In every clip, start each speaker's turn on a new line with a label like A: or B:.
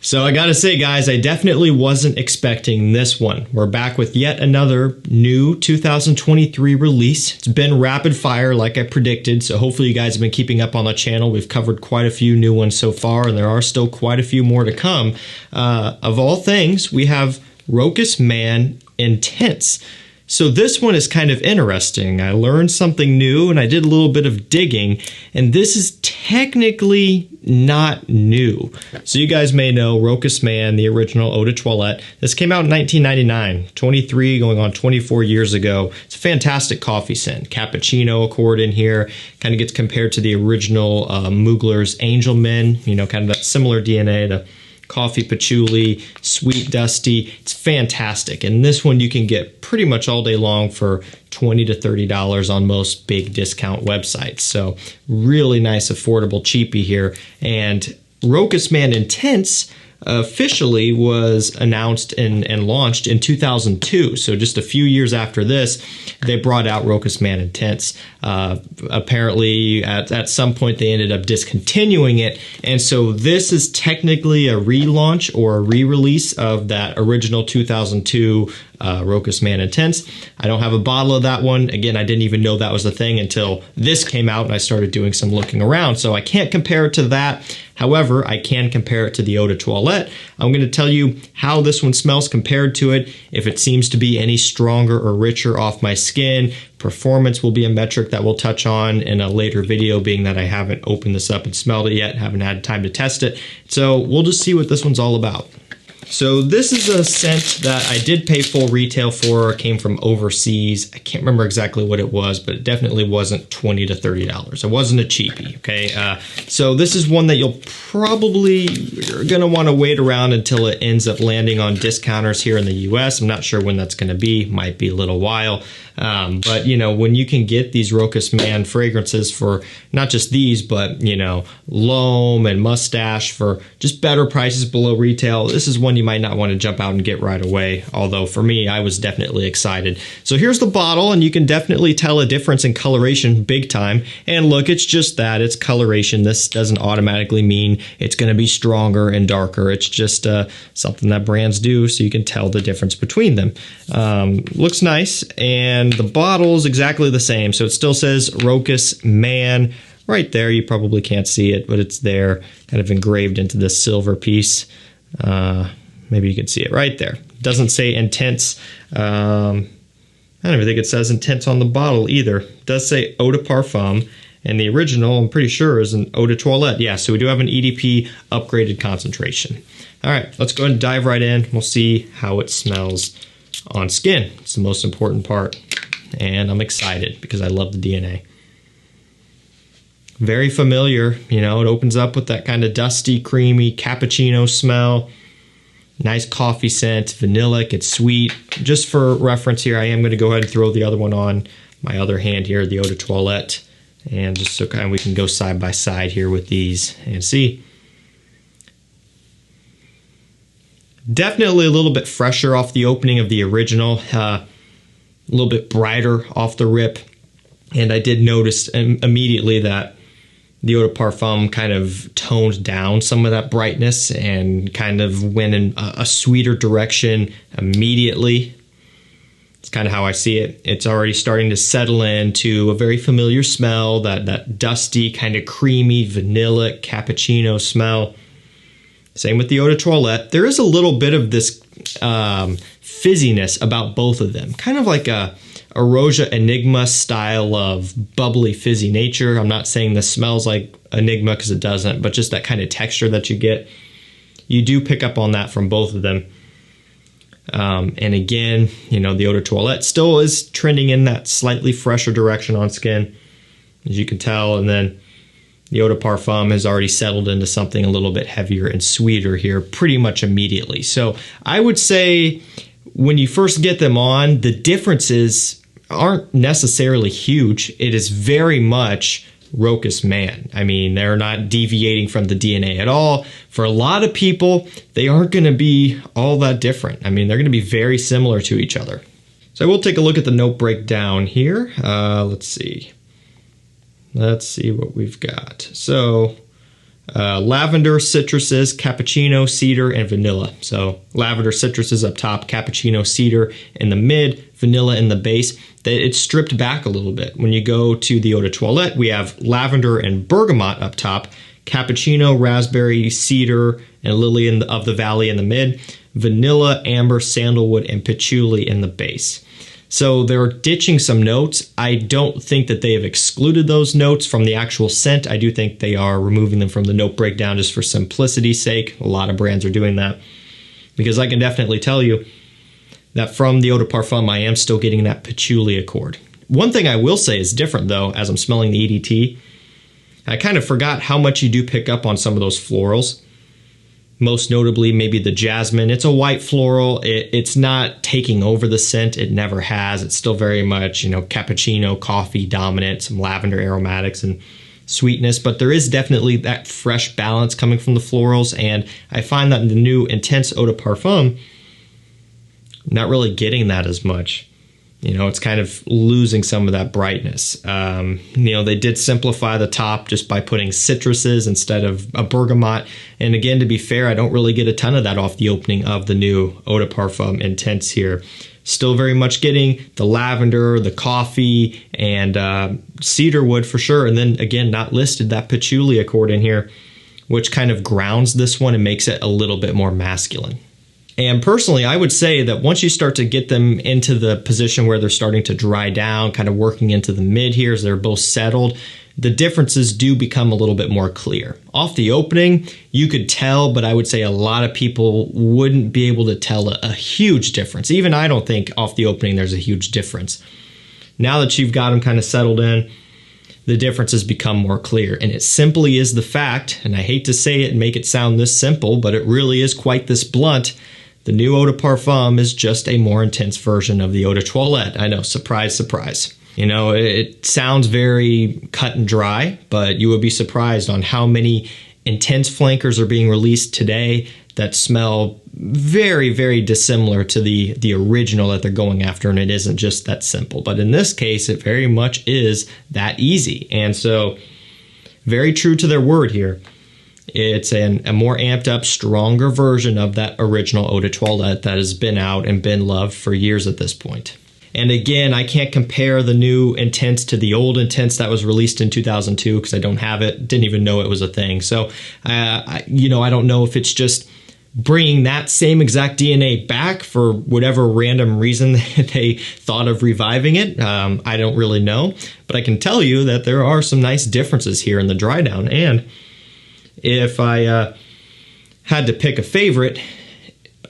A: So I gotta say, guys, I definitely wasn't expecting this one. We're back with yet another new 2023 release. It's been rapid fire like I predicted, so hopefully you guys have been keeping up on the channel. We've covered quite a few new ones so far, and there are still quite a few more to come. Of all things, we have Rochas Man Intense. So this one is kind of interesting. I learned something new and I did a little bit of digging, and this is technically not new. So you guys may know Rochas Man, the original Eau de Toilette. This came out in 1999, 23 going on 24 years ago. It's a fantastic coffee scent. Cappuccino accord in here, kind of gets compared to the original Mugler's Angel Men, you know, kind of that similar DNA to coffee patchouli, sweet dusty. It's fantastic. And this one you can get pretty much all day long for $20 to $30 on most big discount websites. So really nice, affordable cheapie here. And Rochas Man Intense officially was announced and launched in 2002. So just a few years after this, they brought out Rochas Man Intense. Apparently, at some point, they ended up discontinuing it. And so this is technically a relaunch or a re-release of that original 2002 Rochas Man Intense. I don't have a bottle of that one. Again, I didn't even know that was a thing until this came out and I started doing some looking around. So I can't compare it to that. However, I can compare it to the Eau de Toilette. I'm going to tell you how this one smells compared to it, if it seems to be any stronger or richer off my skin. Performance will be a metric that we'll touch on in a later video, being that I haven't opened this up and smelled it yet, haven't had time to test it. So we'll just see what this one's all about. So this is a scent that I did pay full retail for. It came from overseas. I can't remember exactly what it was, but it definitely wasn't $20 to $30. It wasn't a cheapie, okay? So this is one that you'll probably are gonna wanna wait around until it ends up landing on discounters here in the US. I'm not sure when that's gonna be, might be a little while. But you know, when you can get these Rochas Man fragrances for not just these, but you know, L'Homme and Mustache for just better prices below retail, this is one you might not want to jump out and get right away. Although for me, I was definitely excited. So here's the bottle, and you can definitely tell a difference in coloration big time. And look, it's just that, it's coloration. This doesn't automatically mean it's going to be stronger and darker. It's just something that brands do, so you can tell the difference between them. Looks nice, and the bottle is exactly the same. So it still says Rochas Man right there. You probably can't see it, but it's there, kind of engraved into this silver piece. Maybe you can see it right there. Doesn't say Intense. I don't even think it says Intense on the bottle either. It does say Eau de Parfum, and the original, I'm pretty sure, is an Eau de Toilette. Yeah, so we do have an EDP upgraded concentration. All right, let's go ahead and dive right in. We'll see how it smells on skin. It's the most important part, and I'm excited because I love the DNA. Very familiar, you know, it opens up with that kind of dusty, creamy cappuccino smell. Nice coffee scent, vanillic, it's sweet. Just for reference here, I am going to go ahead and throw the other one on my other hand here, the Eau de Toilette, and just so kind of we can go side by side here with these and see. Definitely a little bit fresher off the opening of the original, a little bit brighter off the rip, and I did notice immediately that the Eau de Parfum kind of toned down some of that brightness and kind of went in a sweeter direction immediately. It's kind of how I see it. It's already starting to settle into a very familiar smell, that dusty, kind of creamy, vanilla, cappuccino smell. Same with the Eau de Toilette. There is a little bit of this fizziness about both of them, kind of like a Roja Enigma style of bubbly, fizzy nature. I'm not saying this smells like Enigma because it doesn't, but just that kind of texture that you get. You do pick up on that from both of them. And again, you know, the Eau de Toilette still is trending in that slightly fresher direction on skin, as you can tell. And then the Eau de Parfum has already settled into something a little bit heavier and sweeter here pretty much immediately. So I would say when you first get them on, the differences aren't necessarily huge. It is very much Rochas Man. I mean, they're not deviating from the DNA at all. For a lot of people, they aren't going to be all that different. I mean, they're going to be very similar to each other. So we'll take a look at the note breakdown here. Let's see. Let's see what we've got. So lavender, citruses, cappuccino, cedar, and vanilla. So lavender, citruses up top, cappuccino, cedar in the mid, vanilla in the base. It's stripped back a little bit. When you go to the Eau de Toilette, we have lavender and bergamot up top, cappuccino, raspberry, cedar, and lily of the valley in the mid, vanilla, amber, sandalwood, and patchouli in the base. So they're ditching some notes. I don't think that they have excluded those notes from the actual scent. I do think they are removing them from the note breakdown just for simplicity's sake. A lot of brands are doing that. Because I can definitely tell you that from the Eau de Parfum, I am still getting that patchouli accord. One thing I will say is different though, as I'm smelling the EDT, I kind of forgot how much you do pick up on some of those florals. Most notably, maybe the jasmine. It's a white floral. It's not taking over the scent. It never has. It's still very much, cappuccino, coffee dominant, some lavender aromatics and sweetness, but there is definitely that fresh balance coming from the florals, and I find that in the new Intense Eau de Parfum, not really getting that as much. It's kind of losing some of that brightness. They did simplify the top just by putting citruses instead of a bergamot. And again, to be fair, I don't really get a ton of that off the opening of the new Eau de Parfum Intense here. Still very much getting the lavender, the coffee, and cedarwood for sure. And then again, not listed, that patchouli accord in here, which kind of grounds this one and makes it a little bit more masculine. And personally, I would say that once you start to get them into the position where they're starting to dry down, kind of working into the mid here as they're both settled, the differences do become a little bit more clear. Off the opening, you could tell, but I would say a lot of people wouldn't be able to tell a huge difference. Even I don't think off the opening there's a huge difference. Now that you've got them kind of settled in, the differences become more clear. And it simply is the fact, and I hate to say it and make it sound this simple, but it really is quite this blunt. The new Eau de Parfum is just a more intense version of the Eau de Toilette. I know, surprise, surprise. It sounds very cut and dry, but you would be surprised on how many intense flankers are being released today that smell very, very dissimilar to the original that they're going after, and it isn't just that simple. But in this case, it very much is that easy. And so, very true to their word here. It's a more amped up, stronger version of that original Eau de Toilette that has been out and been loved for years at this point. And again, I can't compare the new Intense to the old Intense that was released in 2002 because I don't have it, didn't even know it was a thing. So, I don't know if it's just bringing that same exact DNA back for whatever random reason they thought of reviving it. I don't really know, but I can tell you that there are some nice differences here in the dry down. And if I had to pick a favorite,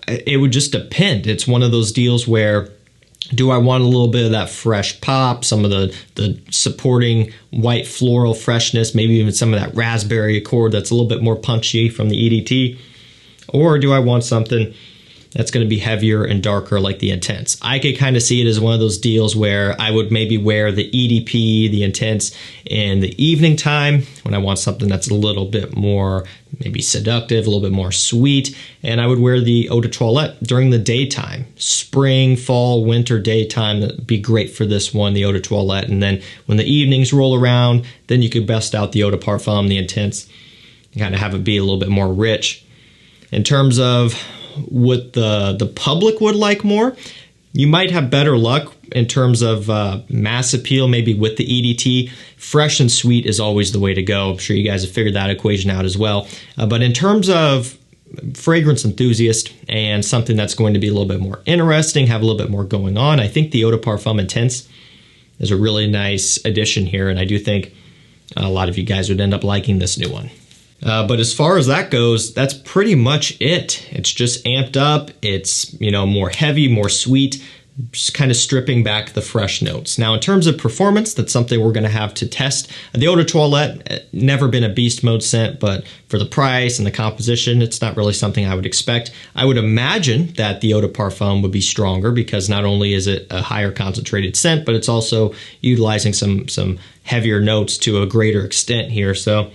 A: it would just depend. It's one of those deals where, do I want a little bit of that fresh pop, some of the supporting white floral freshness, maybe even some of that raspberry accord that's a little bit more punchy from the EDT? Or do I want something that's going to be heavier and darker like the Intense? I could kind of see it as one of those deals where I would maybe wear the EDP, the Intense, in the evening time when I want something that's a little bit more maybe seductive, a little bit more sweet, and I would wear the Eau de Toilette during the daytime. Spring, fall, winter, daytime, that would be great for this one, the Eau de Toilette. And then when the evenings roll around, then you could bust out the Eau de Parfum, the Intense, and kind of have it be a little bit more rich. In terms of what the public would like more, you might have better luck in terms of mass appeal, maybe with the EDT. Fresh and sweet is always the way to go. I'm sure you guys have figured that equation out as well. But in terms of fragrance enthusiast and something that's going to be a little bit more interesting, have a little bit more going on, I think the Eau de Parfum Intense is a really nice addition here, and I do think a lot of you guys would end up liking this new one. But as far as that goes, that's pretty much it. It's just amped up. It's, more heavy, more sweet, just kind of stripping back the fresh notes. Now, in terms of performance, that's something we're going to have to test. The Eau de Toilette, never been a beast mode scent, but for the price and the composition, it's not really something I would expect. I would imagine that the Eau de Parfum would be stronger because not only is it a higher concentrated scent, but it's also utilizing some heavier notes to a greater extent here. So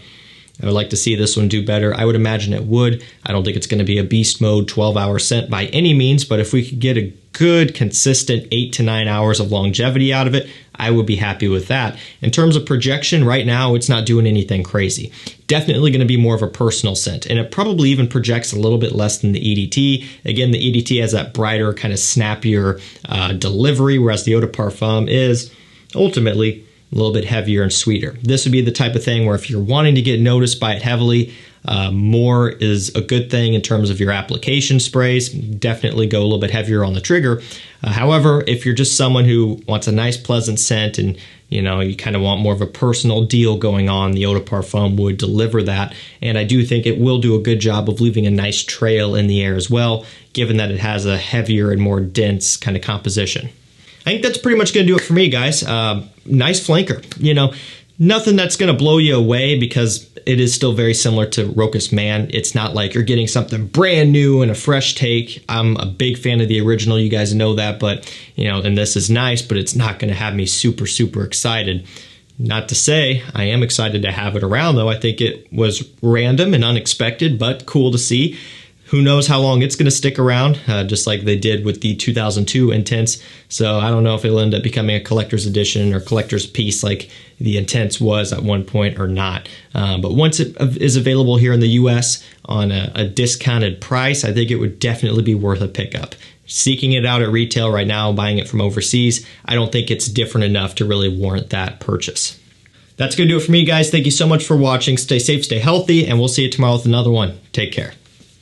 A: I would like to see this one do better. I would imagine it would. I don't think it's going to be a beast mode 12-hour scent by any means, but if we could get a good, consistent 8 to 9 hours of longevity out of it, I would be happy with that. In terms of projection, right now it's not doing anything crazy. Definitely going to be more of a personal scent, and it probably even projects a little bit less than the EDT. Again, the EDT has that brighter, kind of snappier delivery, whereas the Eau de Parfum is ultimately a little bit heavier and sweeter. This would be the type of thing where if you're wanting to get noticed by it heavily, more is a good thing in terms of your application sprays. Definitely go a little bit heavier on the trigger. However, if you're just someone who wants a nice, pleasant scent and you kind of want more of a personal deal going on, the Eau de Parfum would deliver that. And I do think it will do a good job of leaving a nice trail in the air as well, given that it has a heavier and more dense kind of composition. I think that's pretty much going to do it for me, guys. Nice flanker. Nothing that's going to blow you away because it is still very similar to Rochas Man. It's not like you're getting something brand new and a fresh take. I'm a big fan of the original. You guys know that, but and this is nice, but it's not going to have me super, super excited. Not to say I am excited to have it around, though. I think it was random and unexpected, but cool to see. Who knows how long it's going to stick around, just like they did with the 2002 Intense. So I don't know if it'll end up becoming a collector's edition or collector's piece like the Intense was at one point or not. But once it is available here in the US on a discounted price, I think it would definitely be worth a pickup. Seeking it out at retail right now, buying it from overseas, I don't think it's different enough to really warrant that purchase. That's going to do it for me, guys. Thank you so much for watching. Stay safe, stay healthy, and we'll see you tomorrow with another one. Take care.